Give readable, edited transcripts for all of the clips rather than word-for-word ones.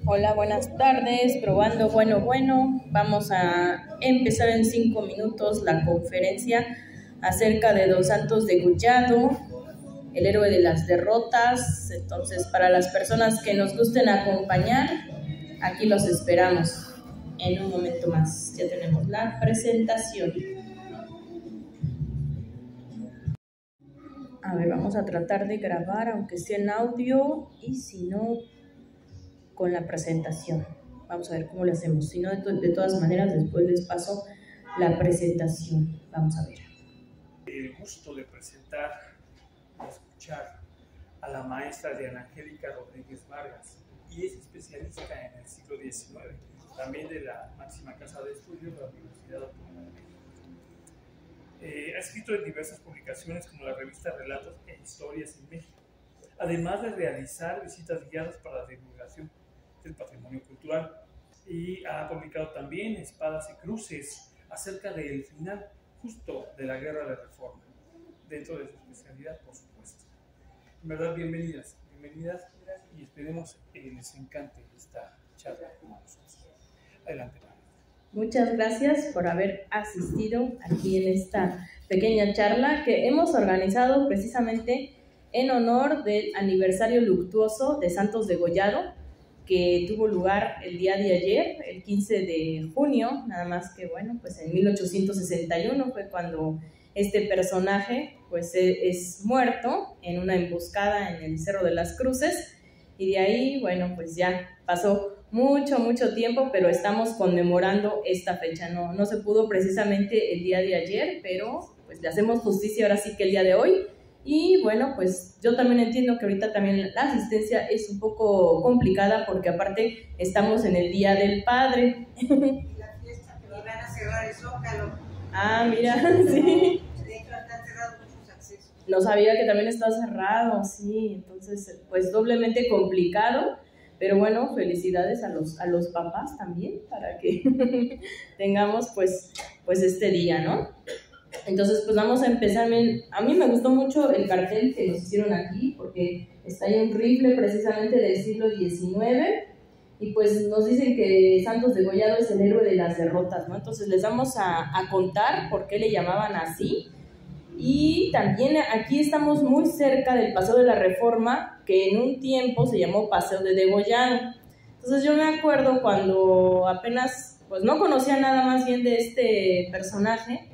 Hola, buenas tardes, probando bueno. Vamos a empezar en 5 minutos la conferencia acerca de Don Santos Degollado, el héroe de las derrotas. Entonces, para las personas que nos gusten acompañar, aquí los esperamos en un momento más. Ya tenemos la presentación. A ver, vamos a tratar de grabar, aunque sea en audio, y si no, con la presentación. Vamos a ver cómo lo hacemos. Si no, de todas maneras, después les paso la presentación. Vamos a ver. El gusto de presentar y escuchar a la maestra Diana Angélica Rodríguez Vargas, y es especialista en el siglo XIX, también de la máxima casa de estudios de la Universidad Autónoma de México. Ha escrito en diversas publicaciones como la revista Relatos e Historias en México, además de realizar visitas guiadas para la divulgación del patrimonio cultural, y ha publicado también Espadas y Cruces acerca del final justo de la Guerra de Reforma, dentro de su especialidad, por supuesto. En verdad, bienvenidas, y esperemos les encante esta charla con nosotros. Adelante, María. Muchas gracias por haber asistido aquí en esta pequeña charla que hemos organizado precisamente en honor del aniversario luctuoso de Santos Degollado, que tuvo lugar el día de ayer, el 15 de junio, nada más que bueno, pues en 1861 fue cuando este personaje pues es muerto en una emboscada en el Cerro de las Cruces, y de ahí, bueno, pues ya pasó mucho tiempo, pero estamos conmemorando esta fecha. No se pudo precisamente el día de ayer, pero pues le hacemos justicia ahora sí que el día de hoy. Y bueno, pues yo también entiendo que ahorita también la asistencia es un poco complicada porque aparte estamos en el Día del Padre. Y la fiesta que van a cerrar el Zócalo. Ah, mira, sí. De hecho, están cerrados muchos accesos. No sabía que también está cerrado, sí. Entonces, pues doblemente complicado. Pero bueno, felicidades a los papás también para que tengamos pues este día, ¿no? Entonces, pues vamos a empezar. A mí me gustó mucho el cartel que nos hicieron aquí, porque está ahí un rifle precisamente del siglo XIX, y pues nos dicen que Santos Degollado es el héroe de las derrotas, ¿no? Entonces les vamos a contar por qué le llamaban así. Y también aquí estamos muy cerca del Paseo de la Reforma, que en un tiempo se llamó Paseo de Degollado. Entonces yo me acuerdo cuando apenas, pues no conocía nada más bien de este personaje,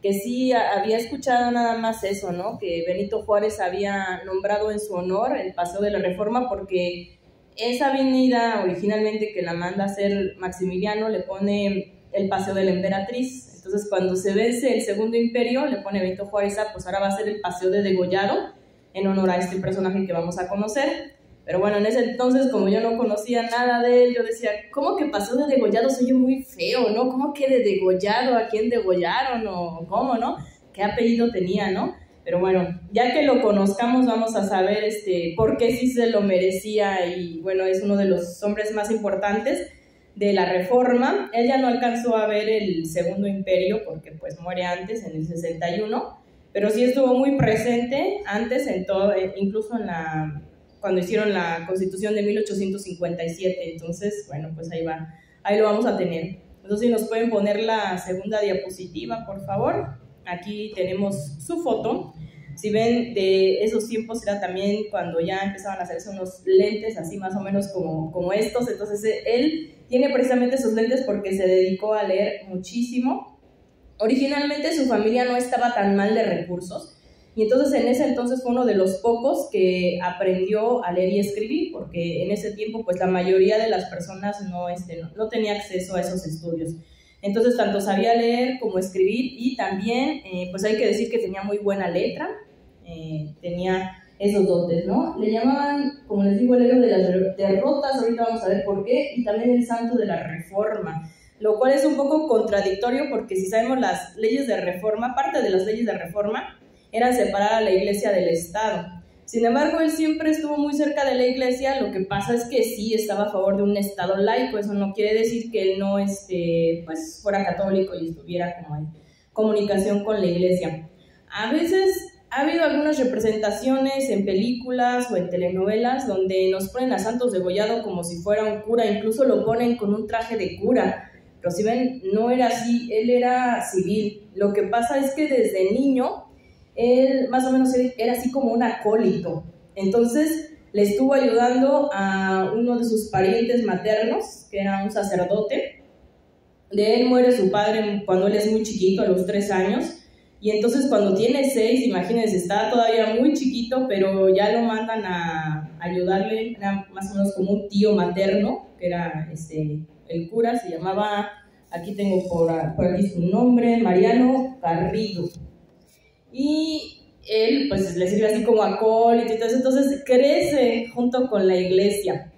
que sí había escuchado nada más eso, ¿no? Que Benito Juárez había nombrado en su honor el Paseo de la Reforma, porque esa avenida originalmente que la manda a hacer Maximiliano le pone el Paseo de la Emperatriz. Entonces cuando se vence el Segundo Imperio le pone Benito Juárez, pues ahora va a ser el Paseo de Degollado en honor a este personaje que vamos a conocer. Pero bueno, en ese entonces, como yo no conocía nada de él, yo decía, ¿cómo que Paseo de Degollado? Se oye muy feo, ¿no? ¿Cómo que de degollado? ¿A quién degollaron? ¿O cómo, no? ¿Qué apellido tenía, no? Pero bueno, ya que lo conozcamos, vamos a saber por qué sí se lo merecía, y bueno, es uno de los hombres más importantes de la Reforma. Él ya no alcanzó a ver el Segundo Imperio porque pues muere antes, en el 61, pero sí estuvo muy presente antes en todo, incluso cuando hicieron la Constitución de 1857. Entonces, bueno, pues ahí lo vamos a tener. Entonces, si nos pueden poner la segunda diapositiva, por favor. Aquí tenemos su foto. Si ven, de esos tiempos era también cuando ya empezaban a hacerse unos lentes así más o menos como estos. Entonces él tiene precisamente esos lentes porque se dedicó a leer muchísimo. Originalmente su familia no estaba tan mal de recursos, y entonces en ese entonces fue uno de los pocos que aprendió a leer y escribir, porque en ese tiempo pues la mayoría de las personas no tenía acceso a esos estudios. Entonces tanto sabía leer como escribir, y también pues hay que decir que tenía muy buena letra, tenía esos dotes, ¿no? Le llamaban, como les digo, el héroe de las derrotas. Ahorita vamos a ver por qué, y también el santo de la Reforma, lo cual es un poco contradictorio porque si sabemos las leyes de Reforma, parte de las leyes de Reforma eran separar a la iglesia del Estado. Sin embargo, él siempre estuvo muy cerca de la iglesia. Lo que pasa es que sí estaba a favor de un Estado laico. Eso no quiere decir que él no pues fuera católico y estuviera como en comunicación con la iglesia. A veces ha habido algunas representaciones en películas o en telenovelas donde nos ponen a Santos degollado como si fuera un cura, incluso lo ponen con un traje de cura, pero si ven, no era así, él era civil. Lo que pasa es que desde niño, él más o menos era así como un acólito, entonces le estuvo ayudando a uno de sus parientes maternos, que era un sacerdote. De él muere su padre cuando él es muy chiquito, a los 3 años, y entonces cuando tiene 6, imagínense, está todavía muy chiquito, pero ya lo mandan a ayudarle, era más o menos como un tío materno, que era el cura, se llamaba, aquí tengo por aquí su nombre, Mariano Garrido, y él pues le sirve así como acólito y todo eso, entonces crece junto con la iglesia.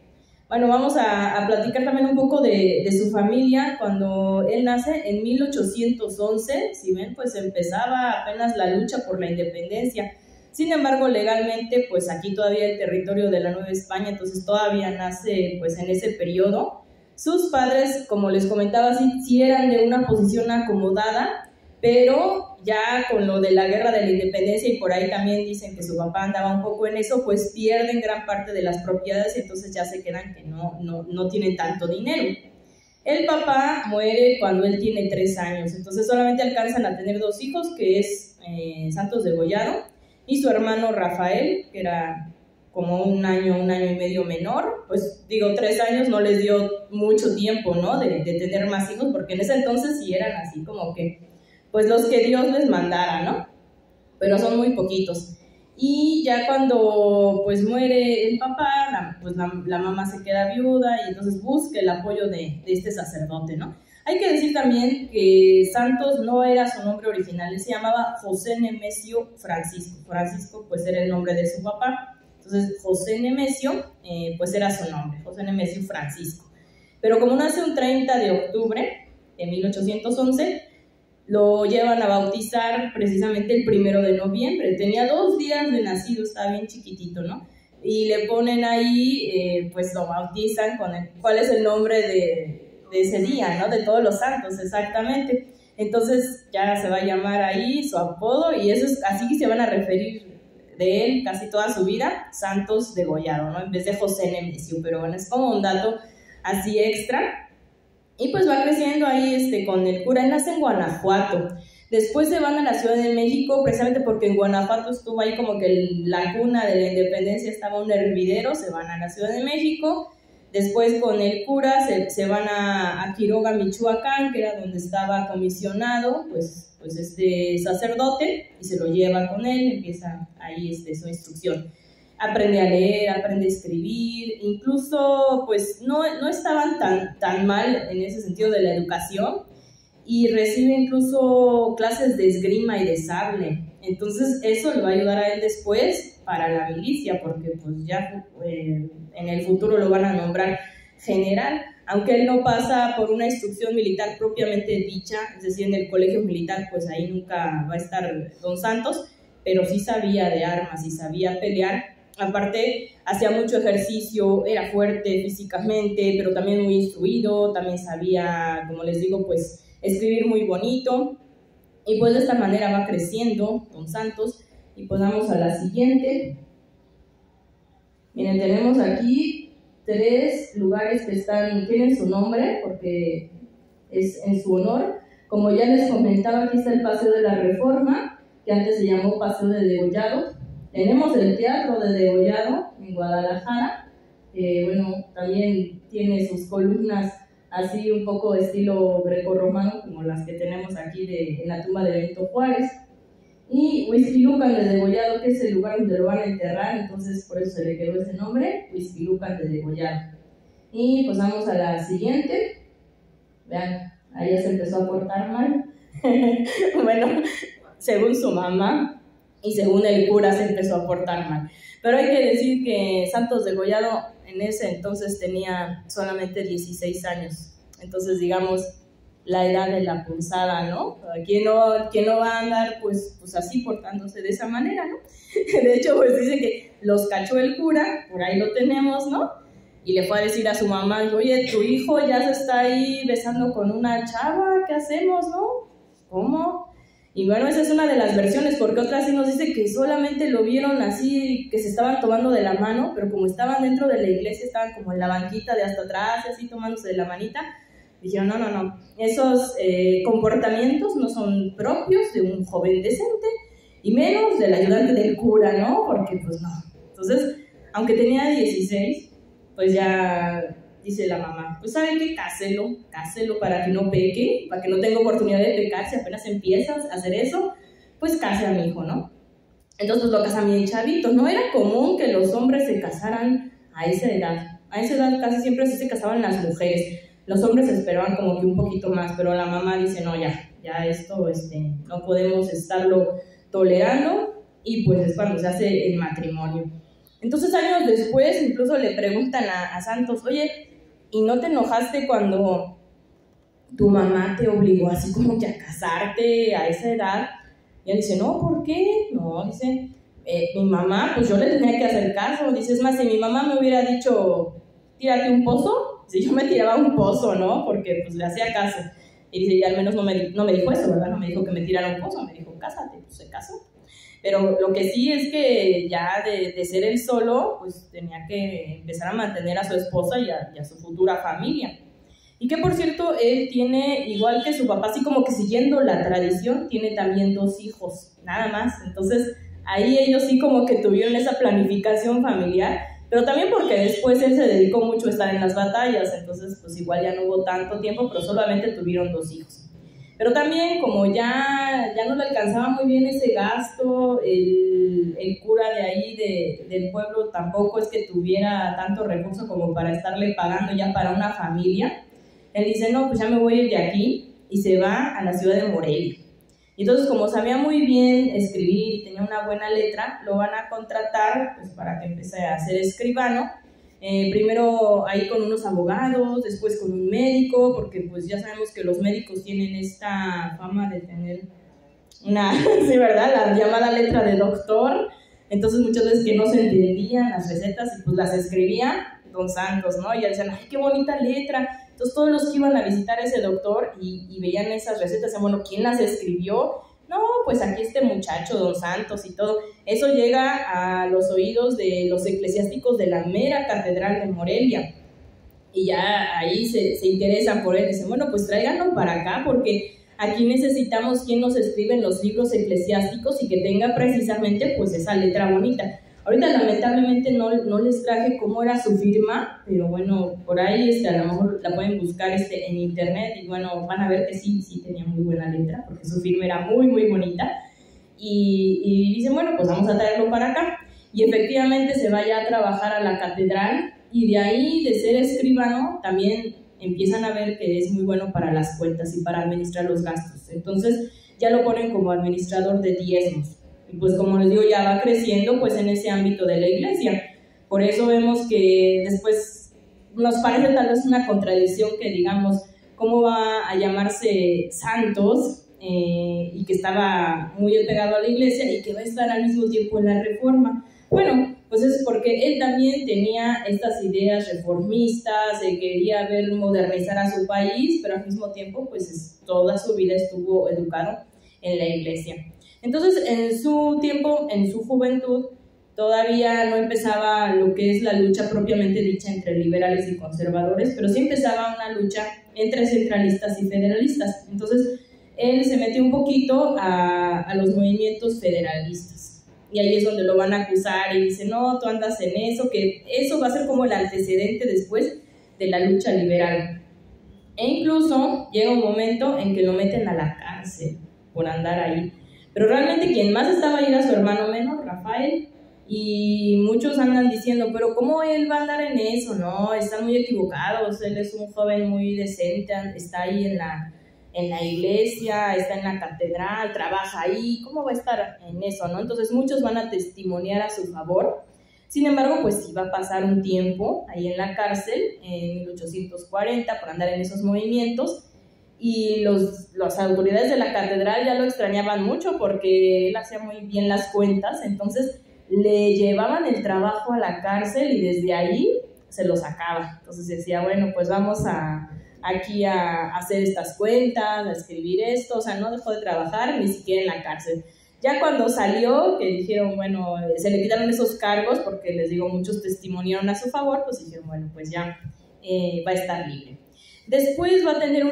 Bueno, vamos a platicar también un poco de su familia. Cuando él nace en 1811, si ven, pues empezaba apenas la lucha por la independencia. Sin embargo, legalmente, pues aquí todavía el territorio de la Nueva España, entonces todavía nace pues en ese periodo. Sus padres, como les comentaba, sí eran de una posición acomodada, pero ya con lo de la guerra de la independencia, y por ahí también dicen que su papá andaba un poco en eso, pues pierden gran parte de las propiedades, entonces ya se quedan que no tienen tanto dinero. El papá muere cuando él tiene 3 años, entonces solamente alcanzan a tener 2 hijos, que es Santos degollado, y su hermano Rafael, que era como un año y medio menor. Pues digo, 3 años no les dio mucho tiempo, ¿no? De tener más hijos, porque en ese entonces sí eran así como que pues los que Dios les mandara, ¿no? Pero son muy poquitos. Y ya cuando pues muere el papá, la mamá se queda viuda y entonces busca el apoyo de este sacerdote, ¿no? Hay que decir también que Santos no era su nombre original, él se llamaba José Nemesio Francisco. Francisco pues era el nombre de su papá, entonces José Nemesio pues era su nombre, José Nemesio Francisco. Pero como nace un 30 de octubre de 1811, lo llevan a bautizar precisamente el 1 de noviembre. Tenía 2 días de nacido, estaba bien chiquitito, ¿no? Y le ponen ahí, pues lo bautizan con cuál es el nombre de ese día, ¿no? De todos los santos, exactamente. Entonces ya se va a llamar ahí su apodo, y eso es así que se van a referir de él casi toda su vida, Santos degollado, ¿no? En vez de José Nemesio, pero bueno, es como un dato así extra. Y pues va creciendo ahí con el cura. Él nace en Guanajuato. Después se van a la Ciudad de México, precisamente porque en Guanajuato estuvo ahí como que la cuna de la independencia, estaba un hervidero. Se van a la Ciudad de México. Después con el cura se van a Quiroga, Michoacán, que era donde estaba comisionado pues este sacerdote, y se lo lleva con él, empieza ahí su instrucción. Aprende a leer, aprende a escribir, incluso pues no estaban tan mal en ese sentido de la educación, y recibe incluso clases de esgrima y de sable. Entonces eso le va a ayudar a él después para la milicia, porque pues ya en el futuro lo van a nombrar general, aunque él no pasa por una instrucción militar propiamente dicha, es decir, en el colegio militar pues ahí nunca va a estar don Santos, pero sí sabía de armas y sabía pelear. Aparte, hacía mucho ejercicio, era fuerte físicamente, pero también muy instruido, también sabía, como les digo, pues escribir muy bonito, y pues de esta manera va creciendo don Santos. Y pues vamos a la siguiente. Miren, tenemos aquí 3 lugares que tienen su nombre, porque es en su honor. Como ya les comentaba, aquí está el Paseo de la Reforma, que antes se llamó Paseo de Degollado. Tenemos el Teatro de Degollado en Guadalajara, bueno, también tiene sus columnas así un poco de estilo grecorromano, como las que tenemos aquí en la tumba de Benito Juárez. Y Huixquilucan de Degollado, que es el lugar donde lo van a enterrar, entonces por eso se le quedó ese nombre, Huixquilucan de Degollado. Y pues vamos a la siguiente. Vean, ahí ya se empezó a portar mal. Bueno, según su mamá y según el cura se empezó a portar mal. Pero hay que decir que Santos degollado en ese entonces tenía solamente 16 años. Entonces, digamos, la edad de la punzada, ¿no? ¿Quién no va a andar pues así portándose de esa manera, ¿no? De hecho, pues dice que los cachó el cura, por ahí lo tenemos, ¿no? Y le fue a decir a su mamá, oye, tu hijo ya se está ahí besando con una chava, ¿qué hacemos, no? ¿Cómo? Y bueno, esa es una de las versiones, porque otra sí nos dice que solamente lo vieron así, que se estaban tomando de la mano, pero como estaban dentro de la iglesia, estaban como en la banquita de hasta atrás, así tomándose de la manita, dijeron, no, esos comportamientos no son propios de un joven decente, y menos del ayudante del cura, ¿no? Porque pues no. Entonces, aunque tenía 16, pues ya dice la mamá, pues ¿saben qué? Cáselo para que no peque, para que no tenga oportunidad de pecar. Si apenas empiezas a hacer eso, pues case a mi hijo, ¿no? Entonces pues lo casan bien chavitos. No era común que los hombres se casaran a esa edad. A esa edad casi siempre sí se casaban las mujeres. Los hombres esperaban como que un poquito más, pero la mamá dice, no, ya esto no podemos estarlo tolerando, y pues es cuando se hace el matrimonio. Entonces años después incluso le preguntan a Santos, oye, ¿y no te enojaste cuando tu mamá te obligó así como que a casarte a esa edad? Y él dice, no, ¿por qué? No, dice, mi mamá, pues yo le tenía que hacer caso. Dice, es más, si mi mamá me hubiera dicho, tírate un pozo, si yo me tiraba un pozo, ¿no? Porque pues le hacía caso. Y dice, y al menos no me dijo eso, ¿verdad? No me dijo que me tirara un pozo, me dijo, cásate, pues se casó. Pero lo que sí es que ya de ser él solo, pues tenía que empezar a mantener a su esposa y a su futura familia. Y que por cierto, él tiene, igual que su papá, así como que siguiendo la tradición, tiene también 2 hijos, nada más. Entonces ahí ellos sí como que tuvieron esa planificación familiar, pero también porque después él se dedicó mucho a estar en las batallas, entonces pues igual ya no hubo tanto tiempo, pero solamente tuvieron 2 hijos. Pero también, como ya no le alcanzaba muy bien ese gasto, el cura de ahí del pueblo tampoco es que tuviera tanto recurso como para estarle pagando ya para una familia. Él dice, no, pues ya me voy a ir de aquí, y se va a la ciudad de Morelia. Y entonces, como sabía muy bien escribir y tenía una buena letra, lo van a contratar pues, para que empiece a ser escribano. Primero ahí con unos abogados, después con un médico, porque pues ya sabemos que los médicos tienen esta fama de tener una, sí, ¿verdad? La llamada letra de doctor. Entonces muchas veces que no se entendían las recetas y pues las escribía don Santos, ¿no? Y ya decían, ¡ay, qué bonita letra! Entonces todos los que iban a visitar a ese doctor y veían esas recetas, decían, bueno, ¿quién las escribió? No, pues aquí este muchacho, don Santos y todo. Eso llega a los oídos de los eclesiásticos de la mera catedral de Morelia. Y ya ahí se interesan por él. Dicen, bueno, pues tráiganlo para acá porque aquí necesitamos quien nos escribe en los libros eclesiásticos y que tenga precisamente pues esa letra bonita. Ahorita lamentablemente no les traje cómo era su firma, pero bueno, por ahí a lo mejor la pueden buscar en internet y bueno, van a ver que sí tenía muy buena letra, porque su firma era muy, muy bonita. Y dicen, bueno, pues vamos a traerlo para acá. Y efectivamente se va ya a trabajar a la catedral, y de ahí, de ser escribano, también empiezan a ver que es muy bueno para las cuentas y para administrar los gastos. Entonces ya lo ponen como administrador de diezmos. Y pues como les digo, ya va creciendo pues en ese ámbito de la iglesia. Por eso vemos que después nos parece tal vez una contradicción que digamos, ¿cómo va a llamarse Santos y que estaba muy apegado a la iglesia y que va a estar al mismo tiempo en la Reforma? Bueno, pues es porque él también tenía estas ideas reformistas, quería ver modernizar a su país, pero al mismo tiempo pues toda su vida estuvo educado en la iglesia. Entonces, en su tiempo, en su juventud, todavía no empezaba lo que es la lucha propiamente dicha entre liberales y conservadores, pero sí empezaba una lucha entre centralistas y federalistas. Entonces, él se metió un poquito a los movimientos federalistas. Y ahí es donde lo van a acusar y dice, no, tú andas en eso, que eso va a ser como el antecedente después de la lucha liberal. E incluso llega un momento en que lo meten a la cárcel por andar ahí. Pero realmente quien más estaba ahí era su hermano menor, Rafael, y muchos andan diciendo, pero ¿cómo él va a andar en eso? No, están muy equivocados, él es un joven muy decente, está ahí en la iglesia, está en la catedral, trabaja ahí, ¿cómo va a estar en eso, no? Entonces muchos van a testimoniar a su favor. Sin embargo, pues sí va a pasar un tiempo ahí en la cárcel, en 1840, por andar en esos movimientos, y las autoridades de la catedral ya lo extrañaban mucho porque él hacía muy bien las cuentas, entonces le llevaban el trabajo a la cárcel y desde ahí se lo sacaba. Entonces decía, bueno, pues vamos a aquí a hacer estas cuentas, a escribir esto, o sea, no dejó de trabajar ni siquiera en la cárcel. Ya cuando salió, que dijeron, bueno, se le quitaron esos cargos, porque les digo, muchos testimoniaron a su favor, pues dijeron, bueno, pues ya va a estar libre. Después va a tener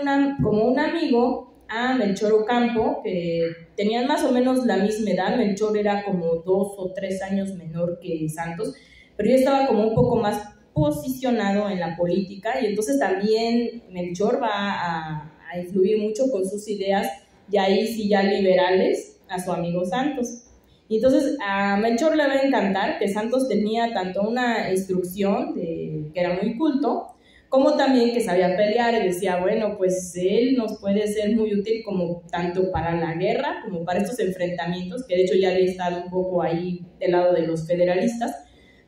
como un amigo a Melchor Ocampo, que tenían más o menos la misma edad. Melchor era como 2 o 3 años menor que Santos, pero ya estaba como un poco más posicionado en la política, y entonces también Melchor va a influir mucho con sus ideas, y ahí sí ya liberales, a su amigo Santos. Y entonces a Melchor le va a encantar que Santos tenía tanto una instrucción que era muy culto, como también que sabía pelear, y decía, bueno, pues él nos puede ser muy útil como tanto para la guerra como para estos enfrentamientos, que de hecho ya había estado un poco ahí del lado de los federalistas,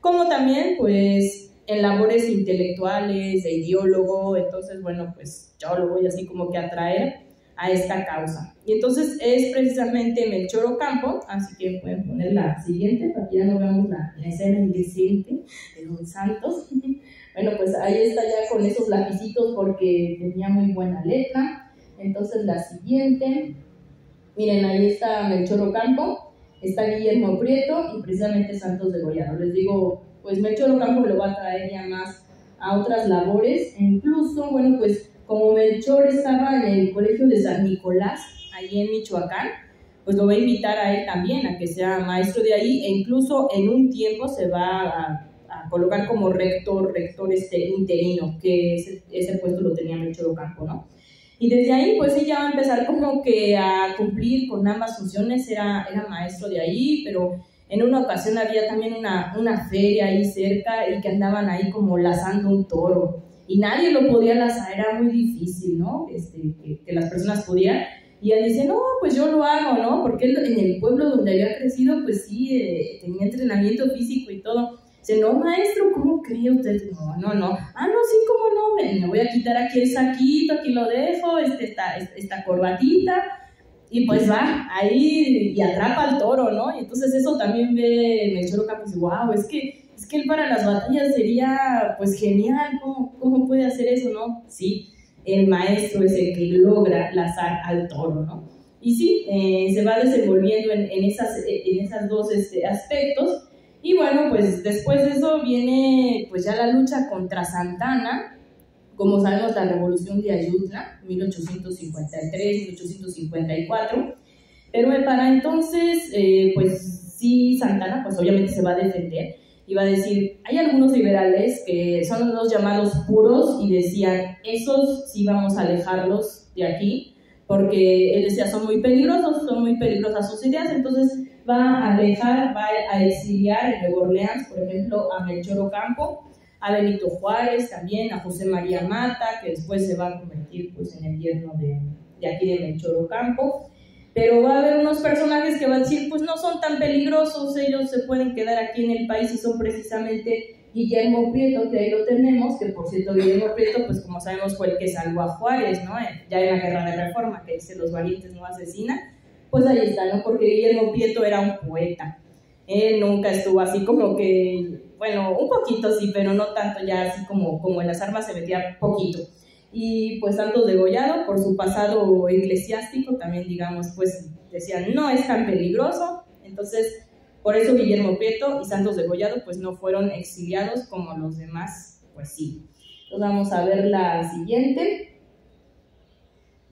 como también pues en labores intelectuales, de ideólogo. Entonces, bueno, pues yo lo voy así como que a traer a esta causa. Y entonces es precisamente Melchor Ocampo, así que pueden poner la siguiente para que ya no veamos la escena indecente de Don Santos. Bueno, pues ahí está ya con esos lapicitos porque tenía muy buena letra. Entonces la siguiente, miren, ahí está Melchor Ocampo, está Guillermo Prieto y precisamente Santos Degollado. Les digo, pues Melchor Ocampo lo va a traer ya más a otras labores, e incluso, bueno, pues como Melchor estaba en el colegio de San Nicolás, allí en Michoacán, pues lo va a invitar a él también a que sea maestro de ahí, e incluso en un tiempo se va a colocar como rector interino, que ese puesto lo tenía Melchor Ocampo, ¿no? Y desde ahí, pues sí, ya va a empezar como que a cumplir con ambas funciones. Era maestro de ahí, pero en una ocasión había también una feria ahí cerca, y que andaban ahí como lazando un toro, y nadie lo podía lazar, era muy difícil, ¿no? Que las personas pudieran. Y él dice, no, pues yo lo hago, ¿no? Porque él en el pueblo donde había crecido, pues sí, tenía entrenamiento físico y todo. Dice, no, maestro, ¿cómo cree usted? No. Ah, no, sí, ¿cómo no? Me voy a quitar aquí el saquito, aquí lo dejo, esta corbatita, y pues va ahí y atrapa al toro, ¿no? Y entonces eso también ve Melchor Ocampo y dice, wow, es que él para las batallas sería pues genial, ¿cómo puede hacer eso, no? Sí, el maestro es el que logra lazar al toro, ¿no? Y sí, se va desenvolviendo en esas dos aspectos. Y bueno, pues después de eso viene pues ya la lucha contra Santana. Como sabemos, la revolución de Ayutla, 1853-1854, pero para entonces, pues sí, Santana, pues obviamente se va a defender, y va a decir, hay algunos liberales que son los llamados puros, y decían, esos sí vamos a alejarlos de aquí, porque él decía, son muy peligrosas sus ideas. Entonces va a alejar, va a exiliar en Nueva Orleans, por ejemplo, a Melchor Ocampo, a Benito Juárez también, a José María Mata, que después se va a convertir pues en el yerno de aquí de Melchor Ocampo. Pero va a haber unos personajes que van a decir, pues no son tan peligrosos, ellos se pueden quedar aquí en el país, y son precisamente Guillermo Prieto, que ahí lo tenemos, que por cierto Guillermo Prieto, pues como sabemos fue el que salvó a Juárez, ¿no? Ya en la Guerra de Reforma, que dice los valientes no asesinan, pues ahí está, ¿no? Porque Guillermo Prieto era un poeta, él nunca estuvo así como que, bueno, un poquito sí, pero no tanto, ya así como en las armas se metía poquito. Y pues Santos Degollado, por su pasado eclesiástico, también digamos, pues decían, no es tan peligroso. Entonces, por eso Guillermo Prieto y Santos Degollado pues no fueron exiliados como los demás, pues sí. Entonces vamos a ver la siguiente.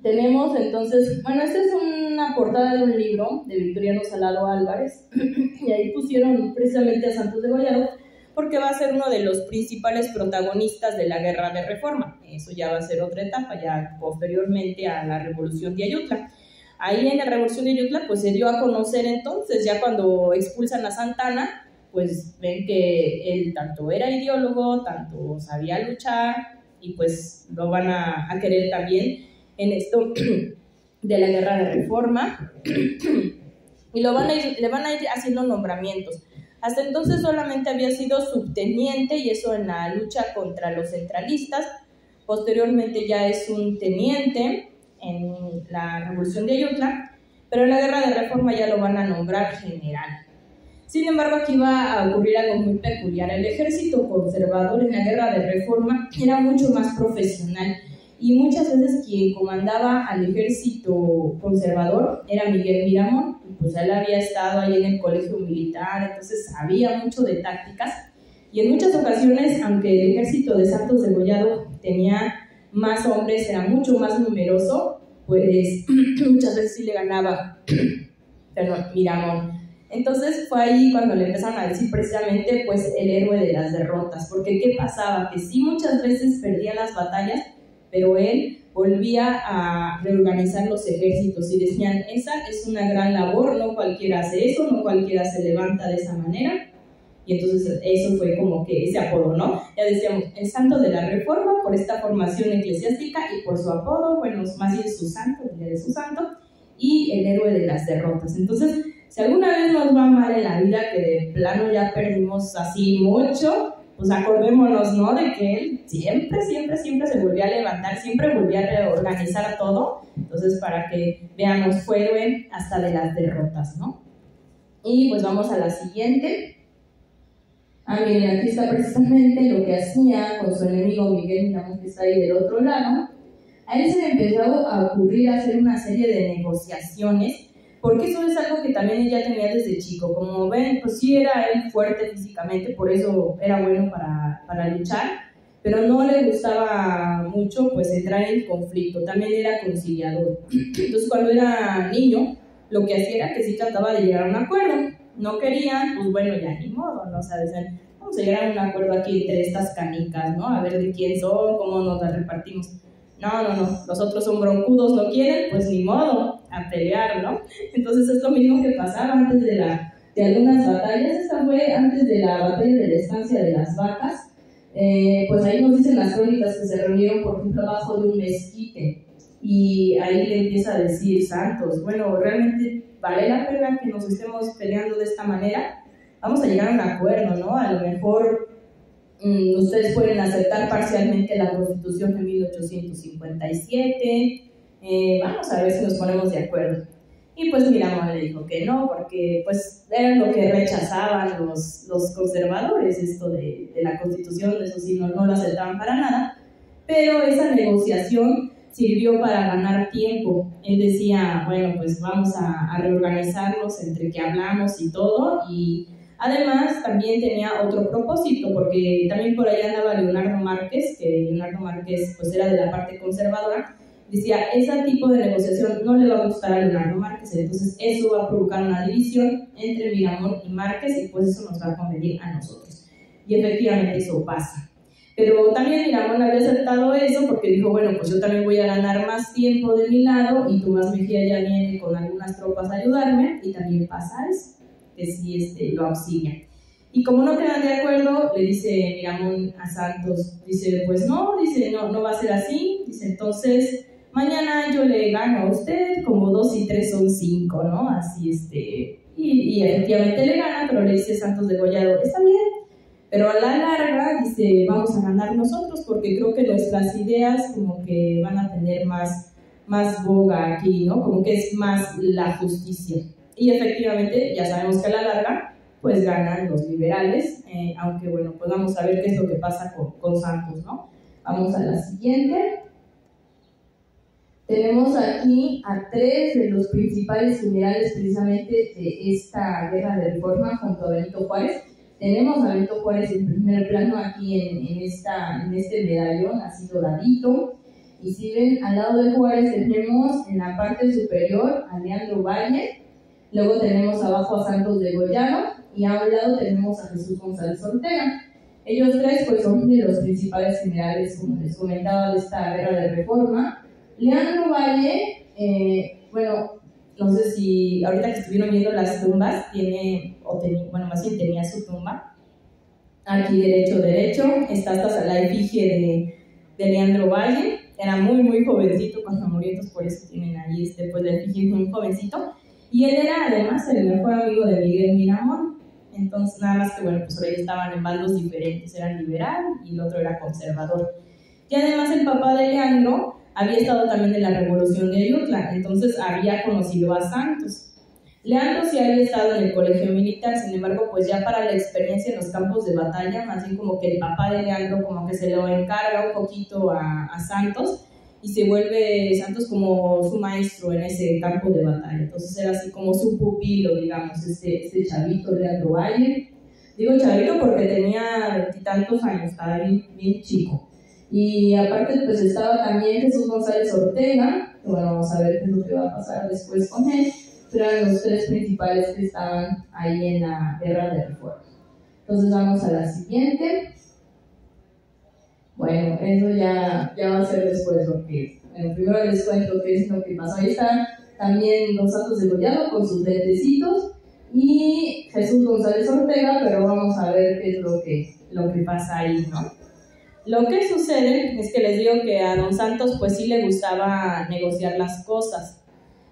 Tenemos entonces, bueno, esta es una portada de un libro de Victoriano Salado Álvarez, y ahí pusieron precisamente a Santos Degollado, porque va a ser uno de los principales protagonistas de la Guerra de Reforma. Eso ya va a ser otra etapa, ya posteriormente a la Revolución de Ayutla. Ahí en la Revolución de Ayutla pues se dio a conocer entonces, ya cuando expulsan a Santana, pues ven que él tanto era ideólogo, tanto sabía luchar, y pues lo van a querer también en esto de la Guerra de Reforma, y le van a ir haciendo nombramientos. Hasta entonces solamente había sido subteniente, y eso en la lucha contra los centralistas. Posteriormente ya es un teniente en la Revolución de Ayutla, pero en la Guerra de Reforma ya lo van a nombrar general. Sin embargo, aquí va a ocurrir algo muy peculiar. El ejército conservador en la Guerra de Reforma era mucho más profesional, y muchas veces quien comandaba al ejército conservador era Miguel Miramón, y pues él había estado ahí en el colegio militar, entonces sabía mucho de tácticas, y en muchas ocasiones, aunque el ejército de Santos Degollado tenía más hombres, era mucho más numeroso, pues muchas veces sí le ganaba Miramón. Entonces fue ahí cuando le empezaron a decir precisamente pues el héroe de las derrotas, porque ¿qué pasaba? Que sí muchas veces perdía las batallas, pero él volvía a reorganizar los ejércitos y decían, esa es una gran labor, no cualquiera hace eso, no cualquiera se levanta de esa manera. Y entonces eso fue como que ese apodo, ¿no? Ya decíamos, el santo de la reforma por esta formación eclesiástica y por su apodo, bueno, más bien su santo, el día de su santo, y el héroe de las derrotas. Entonces, si alguna vez nos va mal en la vida, que de plano ya perdimos así mucho, pues acordémonos, ¿no? De que él siempre se volvía a levantar, siempre volvía a reorganizar todo. Entonces, para que veamos, fue héroe hasta de las derrotas, ¿no? Y pues vamos a la siguiente. Miren, aquí está precisamente lo que hacía con su enemigo Miguel Miramón, que está ahí del otro lado. A él se le empezó a ocurrir hacer una serie de negociaciones, porque eso es algo que también ella tenía desde chico. Como ven, pues sí era él fuerte físicamente, por eso era bueno para luchar, pero no le gustaba mucho pues entrar en conflicto, también era conciliador. Entonces cuando era niño, lo que hacía era que sí trataba de llegar a un acuerdo. No querían, pues bueno, ya ni modo, ¿no? O sea, decían, vamos a llegar a un acuerdo aquí entre estas canicas, ¿no? A ver de quién son, cómo nos las repartimos. No, los otros son broncudos, no quieren, pues ni modo, a pelear, ¿no? Entonces es lo mismo que pasaba antes de algunas batallas. Esta fue antes de la batalla de la estancia de las vacas. Pues ahí nos dicen las crónicas que se reunieron, por ejemplo, abajo de un mezquite, y ahí le empieza a decir Santos, bueno, realmente vale la pena que nos estemos peleando de esta manera, vamos a llegar a un acuerdo, ¿no? A lo mejor ustedes pueden aceptar parcialmente la Constitución de 1857, vamos a ver si nos ponemos de acuerdo. Y pues Miramón le dijo que no, porque pues era lo que rechazaban los conservadores, esto de la Constitución, eso sí, no lo aceptaban para nada, pero esa negociación sirvió para ganar tiempo. Él decía, bueno, pues vamos a reorganizarnos entre que hablamos y todo, y además también tenía otro propósito, porque también por ahí andaba Leonardo Márquez, que Leonardo Márquez pues era de la parte conservadora. Decía, ese tipo de negociación no le va a gustar a Leonardo Márquez, entonces eso va a provocar una división entre Miramón y Márquez, y pues eso nos va a convenir a nosotros. Y efectivamente eso pasa. Pero también Miramón había aceptado eso porque dijo, bueno, pues yo también voy a ganar más tiempo de mi lado, y Tomás Mejía ya viene con algunas tropas a ayudarme, y también pasa eso, que sí lo auxilia. Y como no quedan de acuerdo, le dice Miramón a Santos, dice, pues no va a ser así, dice, entonces mañana yo le gano a usted, como 2 y 3 son 5, ¿no? Así, y efectivamente le gana, pero le dice Santos Degollado, está bien, pero a la larga, dice, vamos a ganar nosotros, porque creo que nuestras ideas como que van a tener más boga aquí, ¿no? Como que es más la justicia. Y efectivamente, ya sabemos que a la larga, pues ganan los liberales, aunque bueno, pues vamos a ver qué es lo que pasa con Santos, ¿no? Vamos a la siguiente. Tenemos aquí a 3 de los principales generales precisamente de esta guerra de reforma junto a Benito Juárez. Tenemos a Benito Juárez en primer plano aquí en este medallón, así doradito. Y si ven, al lado de Juárez tenemos en la parte superior a Leandro Valle, luego tenemos abajo a Santos Degollado, y a un lado tenemos a Jesús González Ortega. Ellos 3 pues son de los principales generales, como les comentaba, de esta guerra de reforma. Leandro Valle, bueno, no sé si ahorita que estuvieron viendo las tumbas, más bien tenía su tumba. Aquí derecho, está hasta la efigie de Leandro Valle. Era muy, muy jovencito cuando murió, entonces por eso tienen ahí pues la efigie muy jovencito. Y él era además el mejor amigo de Miguel Miramón. Entonces, nada más que bueno, pues por ahí estaban en bandos diferentes, era liberal y el otro era conservador. Y además el papá de Leandro había estado también en la Revolución de Ayutla, entonces había conocido a Santos. Leandro sí había estado en el colegio militar, sin embargo, pues ya para la experiencia en los campos de batalla, más bien como que el papá de Leandro como que se lo encarga un poquito a Santos, y se vuelve Santos como su maestro en ese campo de batalla. Entonces era así como su pupilo, digamos, este chavito Leandro Valle. Digo chavito porque tenía 20 y tantos años, estaba bien chico. Y aparte pues estaba también Jesús González Ortega, que bueno, vamos a ver qué es lo que va a pasar después con él. Eran los tres principales que estaban ahí en la guerra de Reforma. Entonces vamos a la siguiente. Bueno, eso ya va a ser después, porque primero les cuento qué es lo que pasó. Ahí está también Don Santos Degollado con sus lentecitos y Jesús González Ortega, pero vamos a ver qué es lo que pasa ahí, ¿no? Lo que sucede es que les digo que a Don Santos pues sí le gustaba negociar las cosas.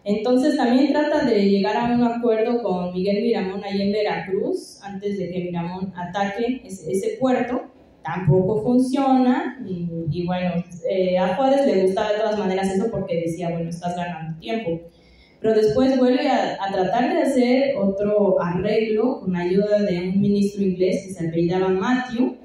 Entonces también trata de llegar a un acuerdo con Miguel Miramón ahí en Veracruz, antes de que Miramón ataque ese puerto. Tampoco funciona y bueno, a Juárez le gustaba de todas maneras eso porque decía, bueno, estás ganando tiempo. Pero después vuelve a tratar de hacer otro arreglo con ayuda de un ministro inglés que se apellidaba Matthew.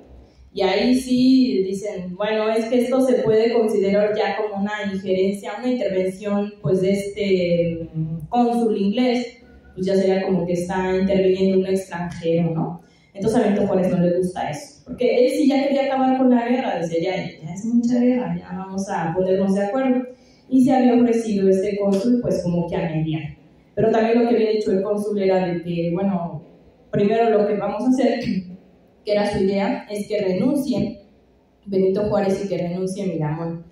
Y ahí sí dicen, bueno, es que esto se puede considerar ya como una injerencia, una intervención pues de este cónsul inglés, pues ya sería como que está interviniendo un extranjero, ¿no? Entonces a Benito Juárez no le gusta eso, porque él sí ya quería acabar con la guerra, decía, ya es mucha guerra, ya vamos a ponernos de acuerdo. Y se había ofrecido este cónsul pues como que a mediar. Pero también lo que había dicho el cónsul era de que, bueno, primero lo que vamos a hacer, que era su idea, es que renuncien Benito Juárez y que renuncie Miramón.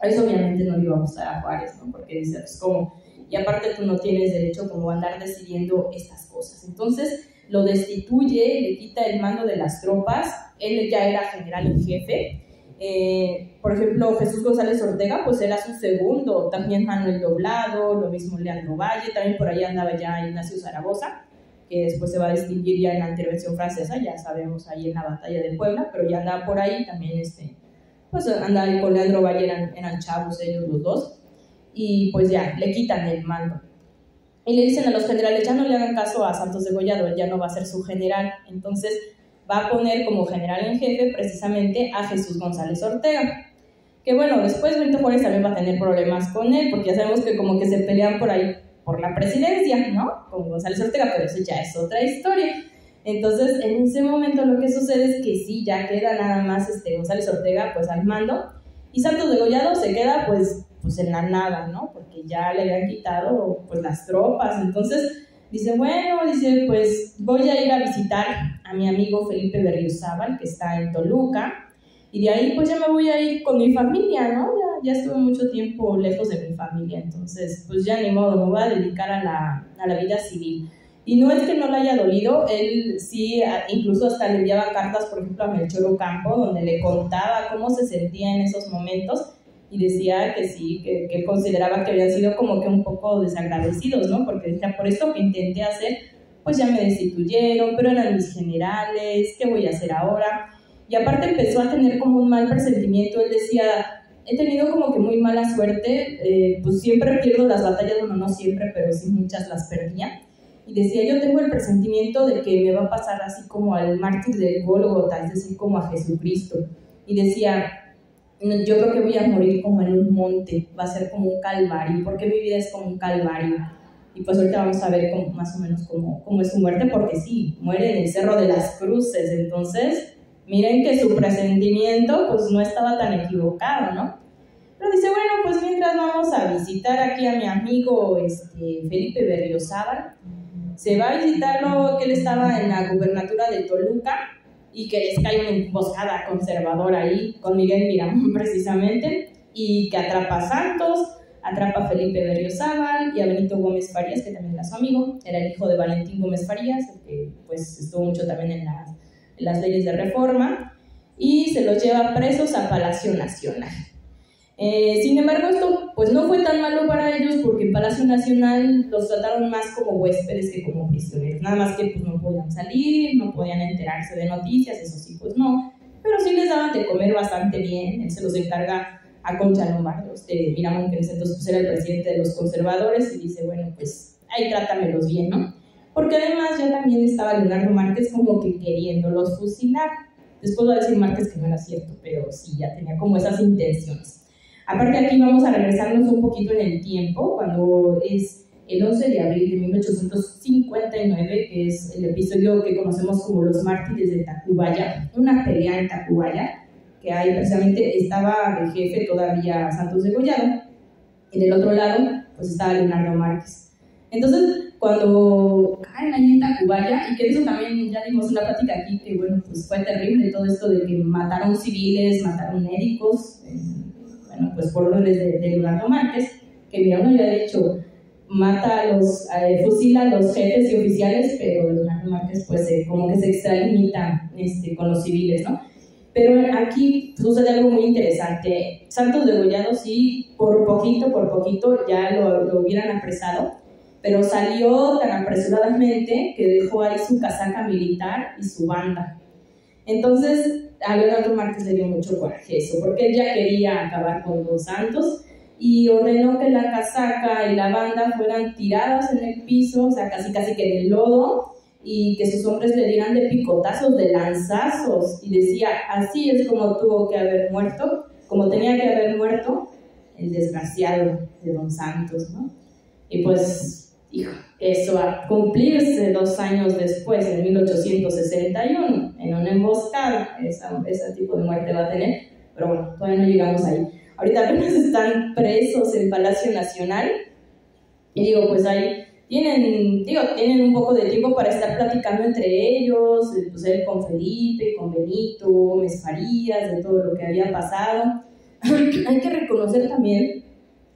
Eso obviamente no le iba a gustar a Juárez, ¿no? Porque dice, pues como, y aparte tú no tienes derecho como a andar decidiendo estas cosas. Entonces lo destituye, le quita el mando de las tropas, él ya era general en jefe. Por ejemplo, Jesús González Ortega, pues era su segundo, también Manuel Doblado, lo mismo Leandro Valle, también por ahí andaba ya Ignacio Zaragoza, que después se va a distinguir ya en la intervención francesa, ya sabemos ahí en la batalla de Puebla, pero ya andaba por ahí también, pues andaba ahí con Leandro Valle, eran chavos ellos los dos, y pues ya, le quitan el mando. Y le dicen a los generales, ya no le hagan caso a Santos Degollado, él ya no va a ser su general, entonces va a poner como general en jefe precisamente a Jesús González Ortega. Que bueno, después Benito Juárez también va a tener problemas con él, porque ya sabemos que como que se pelean por ahí por la presidencia, ¿no? Con González Ortega, pero eso ya es otra historia. Entonces, en ese momento lo que sucede es que sí, ya queda nada más González Ortega pues al mando, y Santos Degollado se queda pues en la nada, ¿no? Porque ya le habían quitado pues las tropas. Entonces dice, bueno, pues voy a ir a visitar a mi amigo Felipe Berriozábal, que está en Toluca, y de ahí pues ya me voy a ir con mi familia, ¿no? Ya estuve mucho tiempo lejos de mi familia, entonces pues ya ni modo, me voy a dedicar a la vida civil. Y no es que no le haya dolido, él sí, incluso hasta le enviaba cartas, por ejemplo, a Melchor Ocampo, donde le contaba cómo se sentía en esos momentos, y decía que sí, que él consideraba que habían sido como que un poco desagradecidos, ¿no? Porque decía, por esto que intenté hacer, pues ya me destituyeron, pero eran mis generales, ¿qué voy a hacer ahora? Y aparte empezó a tener como un mal presentimiento, él decía, he tenido como que muy mala suerte, pues siempre pierdo las batallas, bueno, no siempre, pero sí muchas las perdía. Y decía, yo tengo el presentimiento de que me va a pasar así como al mártir del Gólgota, es decir, como a Jesucristo. Y decía, yo creo que voy a morir como en un monte, va a ser como un calvario, porque mi vida es como un calvario. Y pues ahorita vamos a ver más o menos cómo es su muerte, porque sí, muere en el Cerro de las Cruces. Entonces, miren que su presentimiento pues no estaba tan equivocado, ¿no? Pero dice, bueno, pues mientras vamos a visitar aquí a mi amigo Felipe Berriozábal, se va a visitarlo, que él estaba en la gubernatura de Toluca, y que les cae una emboscada conservadora ahí con Miguel Miramón precisamente, y que atrapa a Santos, atrapa a Felipe Berriozábal y a Benito Gómez Farías, que también era su amigo, era el hijo de Valentín Gómez Farías, que pues estuvo mucho también en las leyes de reforma, y se los lleva presos a Palacio Nacional. Sin embargo, esto pues no fue tan malo para ellos, porque en Palacio Nacional los trataron más como huéspedes que como prisioneros, nada más que pues no podían salir, no podían enterarse de noticias, eso sí pues no, pero sí les daban de comer bastante bien. Él se los encarga a Concha Lombardo, Miramón, que en ese entonces pues, era el presidente de los conservadores, y dice, bueno, pues ahí trátamelos bien, ¿no? Porque además ya también estaba Leonardo Márquez como que queriéndolos fusilar. Después va a decir Márquez que no era cierto, pero sí, ya tenía como esas intenciones. Aparte aquí vamos a regresarnos un poquito en el tiempo, cuando es el 11 de abril de 1859, que es el episodio que conocemos como los mártires de Tacubaya, una pelea en Tacubaya, que ahí precisamente estaba el jefe todavía Santos Degollado, y del otro lado pues estaba Leonardo Márquez. Entonces, cuando caen ahí en Tacubaya, y que eso también ya dimos una plática aquí, que bueno, pues fue terrible todo esto de que mataron civiles, mataron médicos, bueno, pues por órdenes de Leonardo Márquez, que mira, uno ya ha dicho, fusila a los jefes y oficiales, pero Leonardo Márquez pues como que se extralimita con los civiles, ¿no? Pero aquí sucede algo muy interesante. Santos Degollado sí, por poquito ya lo hubieran apresado, pero salió tan apresuradamente que dejó ahí su casaca militar y su banda. Entonces a Leonardo Márquez le dio mucho coraje eso, porque él ya quería acabar con Don Santos y ordenó que la casaca y la banda fueran tiradas en el piso, o sea, casi que en el lodo, y que sus hombres le dieran de picotazos, de lanzazos, y decía, así es como tuvo que haber muerto, como tenía que haber muerto el desgraciado de Don Santos, ¿no? Y pues, hijo, eso va a cumplirse 2 años después, en 1861, en una emboscada, ese tipo de muerte va a tener, pero bueno, todavía no llegamos ahí. Ahorita apenas están presos en Palacio Nacional, y digo, pues ahí tienen un poco de tiempo para estar platicando entre ellos, pues él con Felipe, con Benito, Gómez Farías, de todo lo que había pasado. Hay que reconocer también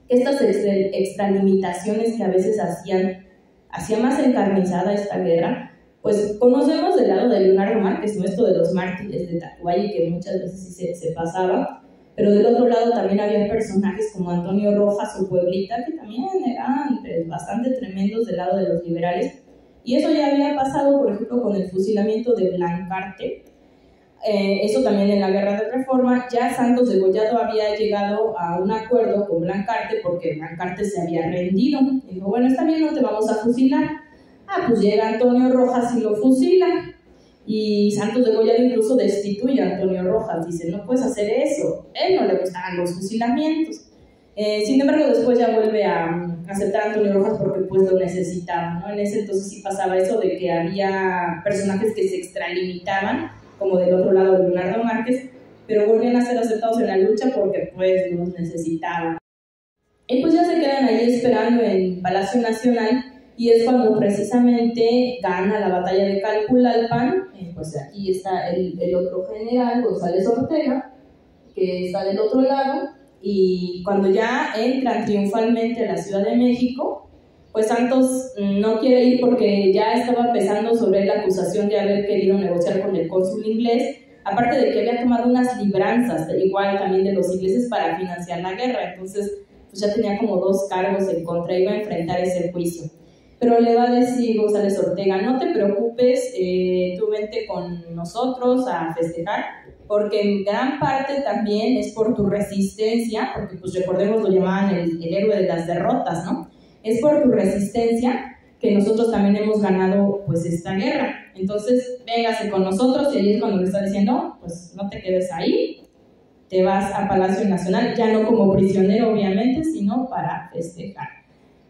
que estas extralimitaciones que a veces hacía más encarnizada esta guerra, pues conocemos del lado de Leonardo Márquez, ¿no? Esto de los mártires de Tacubaya, que muchas veces sí se pasaba, pero del otro lado también había personajes como Antonio Rojas o Pueblita, que también eran bastante tremendos del lado de los liberales, y eso ya había pasado, por ejemplo, con el fusilamiento de Blancarte. Eso también en la Guerra de Reforma, ya Santos Degollado había llegado a un acuerdo con Blancarte porque Blancarte se había rendido. Dijo, bueno, está bien, no te vamos a fusilar. Pues llega Antonio Rojas y lo fusila. Y Santos Degollado incluso destituye a Antonio Rojas, dice, no puedes hacer eso, a él no le gustaban los fusilamientos. Sin embargo, después ya vuelve a aceptar a Antonio Rojas porque pues lo necesitaba, ¿no? En ese entonces sí pasaba eso de que había personajes que se extralimitaban, como del otro lado de Leonardo Márquez, pero volvían a ser aceptados en la lucha porque pues los necesitaban. Y pues ya se quedan ahí esperando en Palacio Nacional, y es cuando precisamente gana la batalla de Calpulalpan. Pues aquí está el otro general, González Ortega, que está del otro lado, y cuando ya entran triunfalmente a la Ciudad de México, pues Santos no quiere ir porque ya estaba pesando sobre él la acusación de haber querido negociar con el cónsul inglés, aparte de que había tomado unas libranzas, igual también de los ingleses, para financiar la guerra. Entonces pues ya tenía como 2 cargos en contra, iba a enfrentar ese juicio. Pero le va a decir González Ortega, no te preocupes, tú vente con nosotros a festejar, porque en gran parte también es por tu resistencia, porque pues recordemos lo llamaban el héroe de las derrotas, ¿no? Es por tu resistencia que nosotros también hemos ganado pues esta guerra. Entonces, véngase con nosotros, y ahí es cuando le está diciendo, pues no te quedes ahí, te vas a Palacio Nacional, ya no como prisionero obviamente, sino para festejar.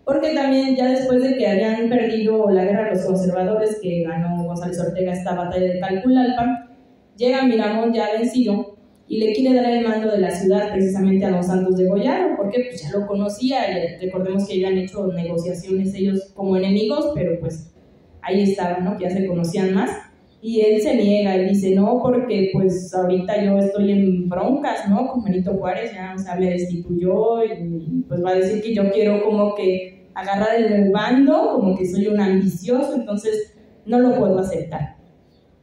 Porque también ya después de que habían perdido la guerra los conservadores, que ganó González Ortega esta batalla de Calpulalpan, llega Miramón ya vencido y le quiere dar el mando de la ciudad precisamente a Don Santos Degollado, porque pues ya lo conocía, y recordemos que ya han hecho negociaciones ellos como enemigos, pero pues ahí estaban, ¿no? Que ya se conocían más, y él se niega y dice, no, porque pues ahorita yo estoy en broncas, ¿no? Con Benito Juárez, ya, o sea, me destituyó, y pues va a decir que yo quiero como que agarrar el bando, como que soy un ambicioso, entonces no lo puedo aceptar.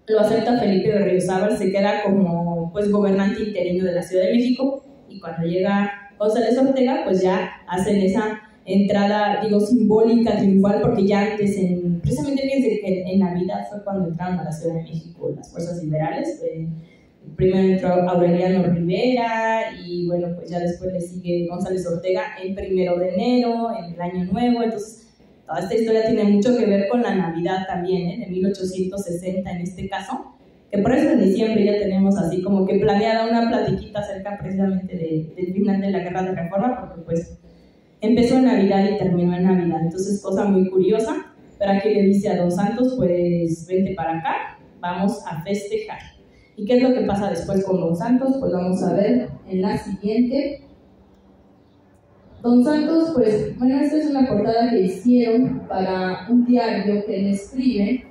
Lo acepta Felipe de Berriozábal, se queda como pues gobernante interino de la Ciudad de México, y cuando llega González Ortega, pues ya hacen esa entrada, digo, simbólica, triunfal, porque ya antes, precisamente fíjense que en Navidad fue cuando entraron a la Ciudad de México las fuerzas liberales. Primero entró Aureliano Rivera, y bueno, pues ya después le sigue González Ortega el 1 de enero, en el Año Nuevo. Entonces toda esta historia tiene mucho que ver con la Navidad también, de 1860 en este caso, que por eso en diciembre ya tenemos así como que planeada una platiquita acerca precisamente del final de la Guerra de Reforma, porque pues empezó en Navidad y terminó en Navidad, entonces cosa muy curiosa. Pero aquí le dice a Don Santos, pues vente para acá, vamos a festejar. ¿Y qué es lo que pasa después con Don Santos? Pues vamos a ver en la siguiente. Don Santos, pues, bueno, esta es una portada que hicieron para un diario que él escribe,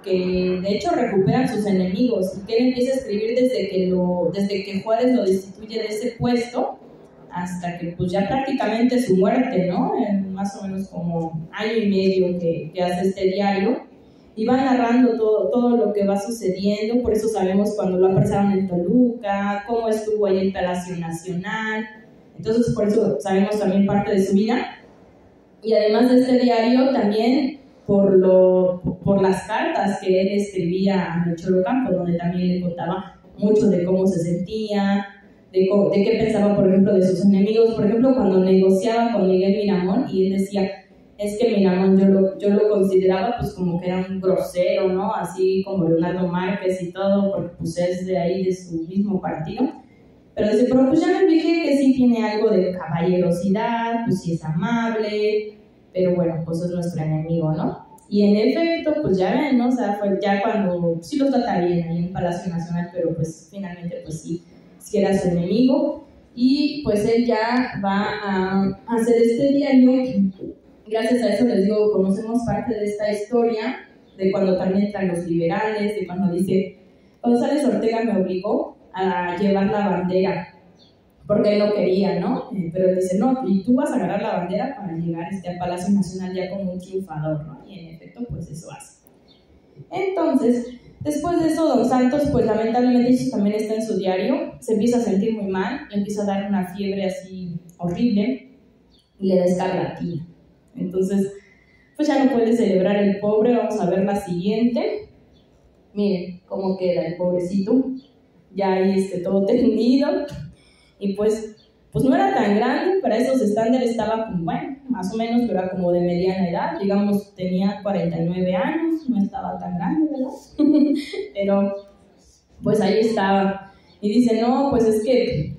que de hecho recuperan sus enemigos, y que él empieza a escribir desde que Juárez lo destituye de ese puesto, hasta que pues ya prácticamente su muerte, ¿no? En más o menos como año y medio que hace este diario, y va narrando todo lo que va sucediendo. Por eso sabemos cuando lo apresaron en Toluca, cómo estuvo ahí en Palacio Nacional. Entonces por eso sabemos también parte de su vida. Y además de este diario, también por las cartas que él escribía a Melchor Ocampo, donde también le contaba mucho de cómo se sentía, de qué pensaba, por ejemplo, de sus enemigos. Por ejemplo, cuando negociaba con Miguel Miramón, y él decía, es que Miramón yo lo consideraba pues como que era un grosero, ¿no? Así como Leonardo Márquez y todo, porque pues es de ahí, de su mismo partido. Pero dice, pero pues ya me fijé que sí tiene algo de caballerosidad, pues sí es amable, pero bueno, pues es nuestro enemigo, ¿no? Y en efecto, pues ya ven, ¿no? O sea, fue ya cuando sí los trata bien ahí en Palacio Nacional, pero pues finalmente pues sí era su enemigo. Y pues él ya va a hacer este diario. Gracias a eso, les digo, conocemos parte de esta historia, de cuando también entran los liberales, de cuando dice, González Ortega me obligó a llevar la bandera, porque él no quería, ¿no? Pero él dice, no, y tú vas a agarrar la bandera para llegar al Palacio Nacional ya como un triunfador, ¿no? Y en efecto, pues eso hace. Entonces, después de eso, Don Santos, pues lamentablemente eso también está en su diario, se empieza a sentir muy mal, le empieza a dar una fiebre así horrible, y le da escarlatina. Entonces, pues ya no puede celebrar el pobre. Vamos a ver la siguiente. Miren cómo queda el pobrecito, ya ahí todo tendido, y pues no era tan grande, para esos estándares estaba como, bueno, más o menos, pero era como de mediana edad, digamos, tenía 49 años, no estaba tan grande, ¿verdad? Pero pues ahí estaba, y dice, no, pues es que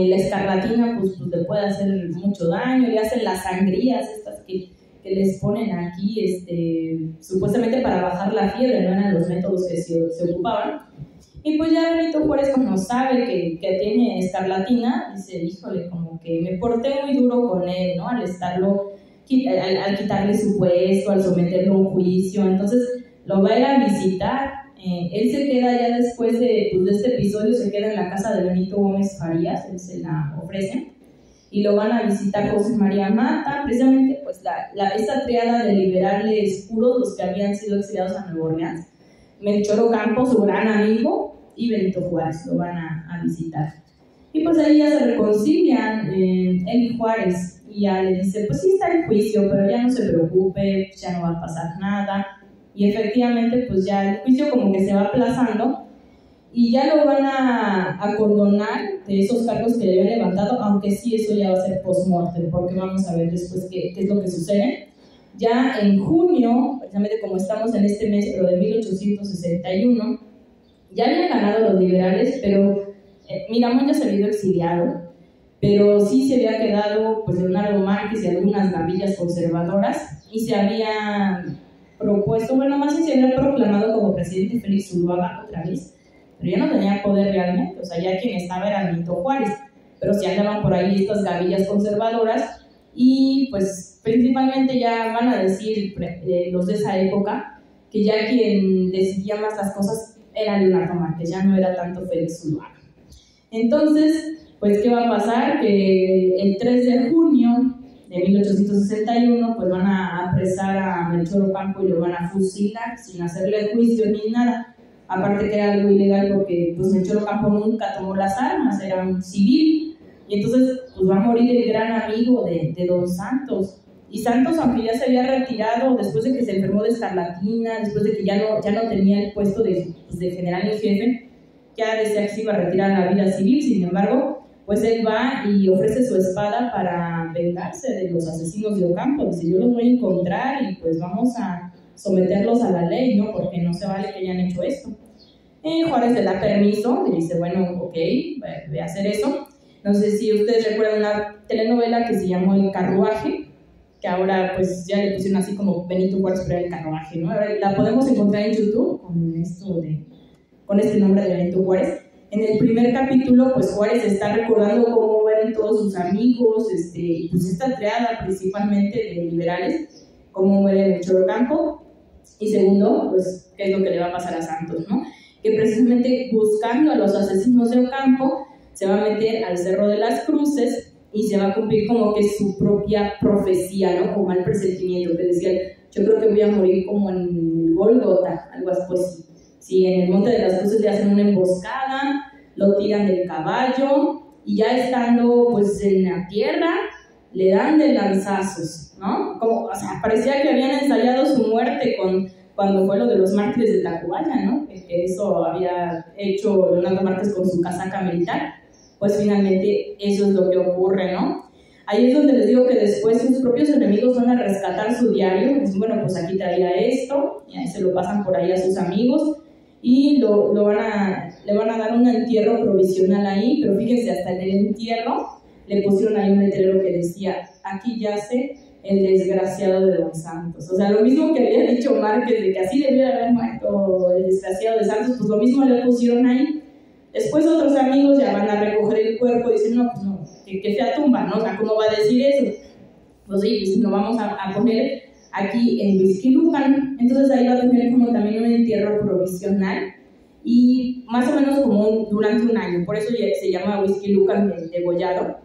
la escarlatina pues le puede hacer mucho daño, le hacen las sangrías estas que les ponen aquí, supuestamente para bajar la fiebre, no eran los métodos que se ocupaban. Y pues ya Benito Juárez, cuando sabe que tiene escarlatina, dice, híjole, como que me porté muy duro con él, ¿no? Al quitarle su puesto, al someterlo a un juicio. Entonces lo va a ir a visitar. Él se queda ya después de este episodio, se queda en la casa de Benito Gómez Farías, él se la ofrece, y lo van a visitar José María Mata, precisamente pues esta triada de liberales puros, los que habían sido exiliados a Nueva Orleans, Melchor Ocampo, su gran amigo, y Benito Juárez lo van a visitar. Y pues ahí ya se reconcilian él y Juárez, y ya le dice, pues sí está el juicio, pero ya no se preocupe, pues ya no va a pasar nada. Y efectivamente pues ya el juicio como que se va aplazando, y ya lo van a condonar de esos cargos que le habían levantado, aunque sí eso ya va a ser post-mortem, porque vamos a ver después qué es lo que sucede. Ya en junio, precisamente como estamos en este mes, pero de 1861, ya habían ganado los liberales, pero Miramón ya se había ido exiliado, pero sí se había quedado pues Leonardo Márquez y algunas gavillas conservadoras, y se había propuesto, bueno, más bien se había proclamado como presidente Félix Zuluaga otra vez, pero ya no tenía poder realmente, o sea, ya quien estaba era Benito Juárez, pero sí andaban por ahí estas gavillas conservadoras. Y pues principalmente ya van a decir los de esa época que ya quien decidía más las cosas era Leonardo Márquez, ya no era tanto Félix Zuluaga. Entonces, pues ¿qué va a pasar? Que el 3 de junio de 1861 pues van a apresar a Melchor Ocampo y lo van a fusilar sin hacerle juicio ni nada. Aparte que era algo ilegal porque pues Melchor Ocampo nunca tomó las armas, era un civil. Y entonces pues va a morir el gran amigo de Don Santos. Y Santos, aunque ya se había retirado después de que se enfermó de escarlatina, después de que ya no tenía el puesto de general en jefe, ya decía que se iba a retirar a la vida civil. Sin embargo, pues él va y ofrece su espada para vengarse de los asesinos de Ocampo. Dice, yo los voy a encontrar y pues vamos a someterlos a la ley, ¿no? Porque no se vale que hayan hecho esto. Juárez le da permiso, le dice, bueno, ok, voy a hacer eso. No sé si ustedes recuerdan una telenovela que se llamó El Carruaje, que ahora pues ya le pusieron así como Benito Juárez, pero El Carruaje, ¿no? Ahora la podemos encontrar en YouTube con este nombre de Benito Juárez. En el primer capítulo, pues Juárez está recordando cómo mueren todos sus amigos, pues esta triada principalmente de liberales, cómo muere el Chorocampo, y segundo, pues qué es lo que le va a pasar a Santos, ¿no? Que precisamente buscando a los asesinos de Ocampo, se va a meter al Cerro de las Cruces y se va a cumplir como que su propia profecía, ¿no? Como mal presentimiento, que decía, yo creo que voy a morir como en Golgota, algo así, pues sí, en el Monte de las Cruces le hacen una emboscada, lo tiran del caballo y ya estando pues en la tierra le dan de lanzazos, ¿no? Como, o sea, parecía que habían ensayado su muerte cuando fue lo de los mártires de Tacubaya, ¿no? Que eso había hecho Leonardo Márquez con su casaca militar. Pues finalmente eso es lo que ocurre, ¿no? Ahí es donde les digo que después sus propios enemigos van a rescatar su diario, dicen, bueno, pues aquí traía esto, y ahí se lo pasan por ahí a sus amigos, y le van a dar un entierro provisional ahí, pero fíjense, hasta en el entierro le pusieron ahí un letrero que decía, aquí yace el desgraciado de Don Santos. O sea, lo mismo que había dicho Márquez, de que así debía haber muerto el desgraciado de Santos, pues lo mismo le pusieron ahí. Después otros amigos ya van a recoger el cuerpo y dicen, no, pues no, que fea tumba, ¿no? O sea, ¿cómo va a decir eso? Pues sí, pues lo vamos a poner aquí en Huixquilucan. Entonces ahí va a tener como también un entierro provisional y más o menos como durante un año, por eso se llama Huixquilucan degollado.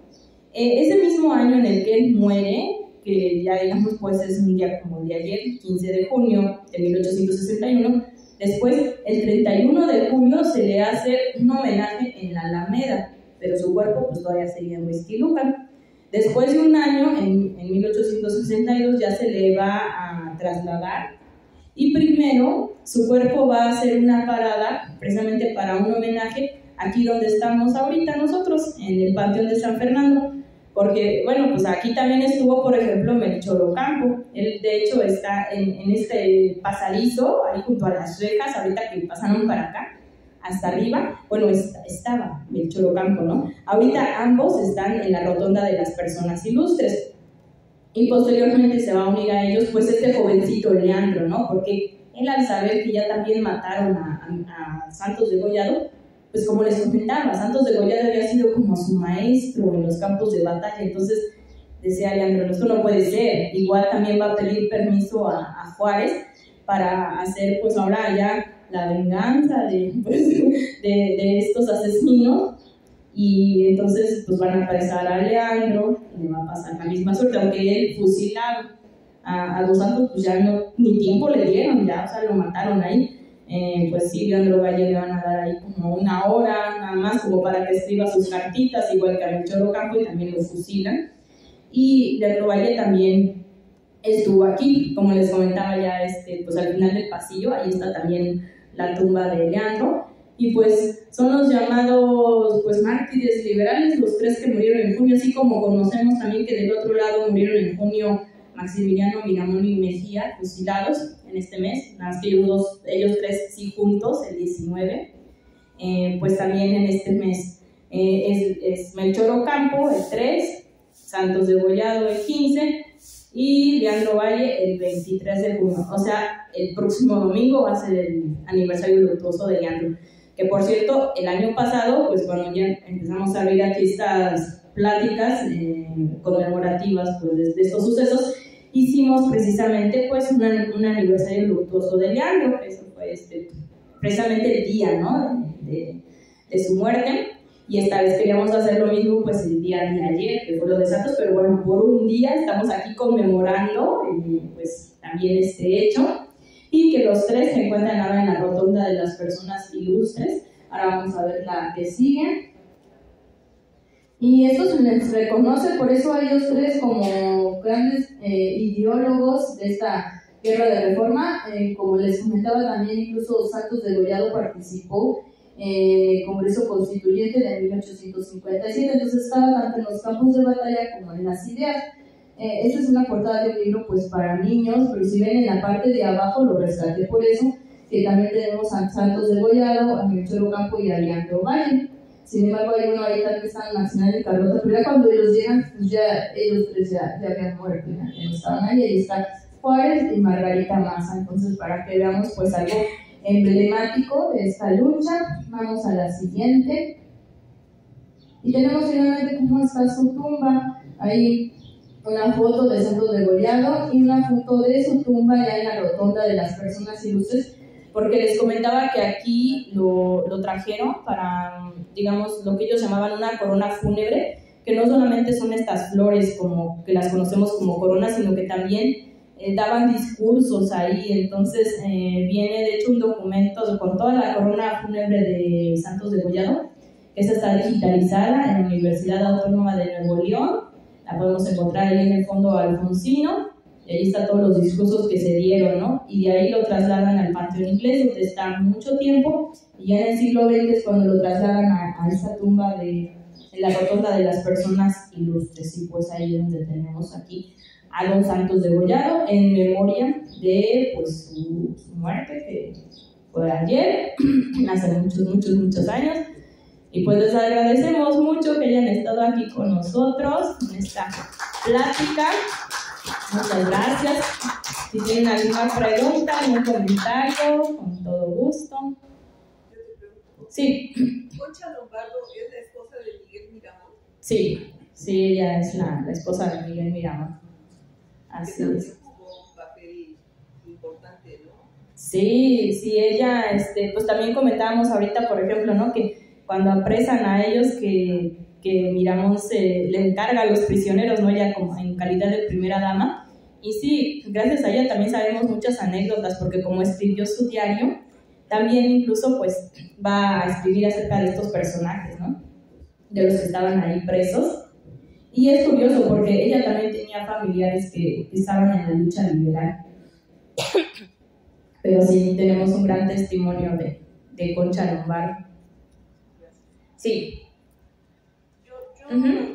Ese mismo año en el que él muere, que ya digamos pues es un día como el de ayer, 15 de junio de 1861, después el 31 de julio se le hace un homenaje en la Alameda, pero su cuerpo pues todavía seguía en Huixquilucan. Después de un año, en 1862, ya se le va a trasladar y primero su cuerpo va a hacer una parada precisamente para un homenaje aquí donde estamos ahorita nosotros, en el Panteón de San Fernando, porque, bueno, pues aquí también estuvo, por ejemplo, Melchor Ocampo. Él, de hecho, está en este pasadizo, ahí junto a las rejas, ahorita que pasaron para acá, hasta arriba, bueno, estaba Melchor Ocampo, ¿no? Ahorita ambos están en la rotonda de las personas ilustres. Y posteriormente se va a unir a ellos, pues, este jovencito Leandro, ¿no? Porque él, al saber que ya también mataron a Santos degollado, pues como les comentaba, Santos degollado había sido como su maestro en los campos de batalla, entonces decía Leandro, esto no puede ser. Igual también va a pedir permiso a Juárez para hacer, pues ahora ya la venganza de estos asesinos, y entonces pues van a apresar a Leandro y le va a pasar la misma suerte, aunque él fusilado a Dos Santos, pues ya no, ni tiempo le dieron, ya, o sea, lo mataron ahí. Pues sí, Leandro Valle le van a dar ahí como una hora nada más como para que escriba sus cartitas, igual que a Melchor Ocampo, y también lo fusilan. Y Leandro Valle también estuvo aquí, como les comentaba ya, pues al final del pasillo, ahí está también la tumba de Leandro, y pues son los llamados pues mártires liberales, los tres que murieron en junio, así como conocemos también que del otro lado murieron en junio Maximiliano, Miramón y Mejía, fusilados en este mes, nada más que ellos tres sí juntos, el 19, pues también en este mes es Melchor Ocampo, el 3, Santos degollado el 15, y Leandro Valle el 23 de junio, o sea, el próximo domingo va a ser el aniversario luctuoso de Leandro, que por cierto, el año pasado, pues cuando ya empezamos a ver aquí estas pláticas conmemorativas pues, de estos sucesos, hicimos precisamente pues un aniversario luctuoso de Leandro, que eso fue precisamente el día, ¿no? de su muerte, y esta vez queríamos hacer lo mismo pues el día de ayer, que fue lo de Santos, pero bueno, por un día estamos aquí conmemorando pues también este hecho, y que los tres se encuentran ahora en la rotonda de las personas ilustres. Ahora vamos a ver la que sigue. Y esto se les reconoce por eso a ellos tres como grandes ideólogos de esta guerra de reforma. Como les comentaba también, incluso Santos degollado participó en el Congreso Constituyente de 1857, entonces estaba tanto en los campos de batalla como en las ideas. Esta es una portada de un libro pues para niños, pero si ven en la parte de abajo, lo rescaté por eso, que también tenemos a Santos de Gollado, a Melchor Ocampo y a Leandro Valle. Sin embargo, hay uno ahorita que está en Nacional de Carlota, pero ya cuando ellos llegan, pues ya ellos tres ya habían muerto, ya no estaban ahí. Ahí está Juárez y Margarita Maza. Entonces, para que veamos pues algo emblemático de esta lucha, vamos a la siguiente. Y tenemos finalmente cómo está su tumba. Ahí una foto de Santos de Gollado y una foto de su tumba ya en la rotonda de las personas ilustres, porque les comentaba que aquí lo trajeron para, digamos, lo que ellos llamaban una corona fúnebre, que no solamente son estas flores como que las conocemos como coronas, sino que también daban discursos ahí. Entonces viene de hecho un documento con toda la corona fúnebre de Santos de Gollado. Esta está digitalizada en la Universidad Autónoma de Nuevo León, la podemos encontrar ahí en el fondo Alfonsino, y ahí están todos los discursos que se dieron, ¿no? Y de ahí lo trasladan al Panteón Inglés, donde está mucho tiempo, y ya en el siglo XX es cuando lo trasladan a esta tumba en la rotonda de las personas ilustres, y pues ahí es donde tenemos aquí a don Santos de Gollado en memoria de pues su muerte, que fue ayer, hace muchos años. Y pues les agradecemos mucho que hayan estado aquí con nosotros en esta plática. Muchas gracias. Si tienen alguna pregunta, algún comentario, con todo gusto. Sí. ¿Concha Lombardo es la esposa de Miguel Miramón? Sí, ella es la esposa de Miguel Miramón. Así es. Jugó un papel importante, ¿no? Sí, ella, pues también comentábamos ahorita, por ejemplo, ¿no? Que cuando apresan a ellos, que Miramón le encarga a los prisioneros, ¿no? Ella como en calidad de primera dama. Y sí, gracias a ella también sabemos muchas anécdotas, porque como escribió su diario, también incluso pues va a escribir acerca de estos personajes, ¿no? De los que estaban ahí presos. Y es curioso porque ella también tenía familiares que estaban en la lucha liberal. Pero sí, tenemos un gran testimonio de Concha Lombardo. Sí. Yo la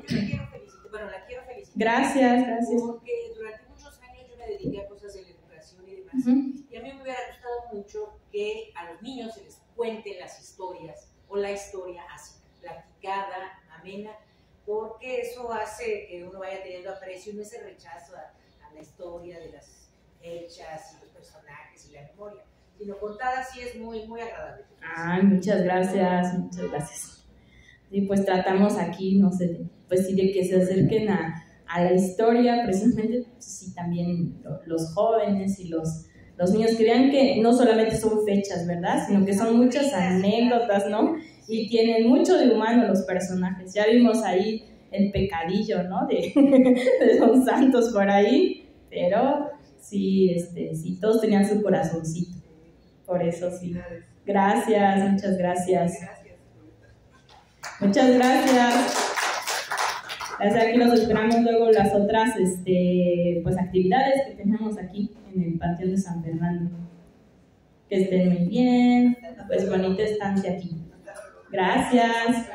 quiero felicitar, la quiero felicitar. Gracias. Porque durante muchos años yo me dediqué a cosas de la educación y demás. Y a mí me hubiera gustado mucho que a los niños se les cuente las historias, o la historia así, platicada, amena, porque eso hace que uno vaya teniendo aprecio, no ese rechazo a la historia de las fechas y los personajes y la memoria, sino contada así es muy, muy agradable. Ay, muchas gracias. Y pues tratamos aquí, no sé, pues sí, de que se acerquen a la historia, precisamente, pues, sí, también los jóvenes y los niños, que vean que no solamente son fechas, ¿verdad? Sino que son muchas anécdotas, ¿no? Y tienen mucho de humano los personajes. Ya vimos ahí el pecadillo, ¿no? De Don Santos por ahí, pero sí, sí, todos tenían su corazoncito. Por eso sí. Gracias, muchas gracias. Muchas gracias. Gracias, aquí los esperamos luego las otras pues actividades que tenemos aquí en el Panteón de San Fernando. Que estén muy bien, pues bonita estancia aquí. Gracias.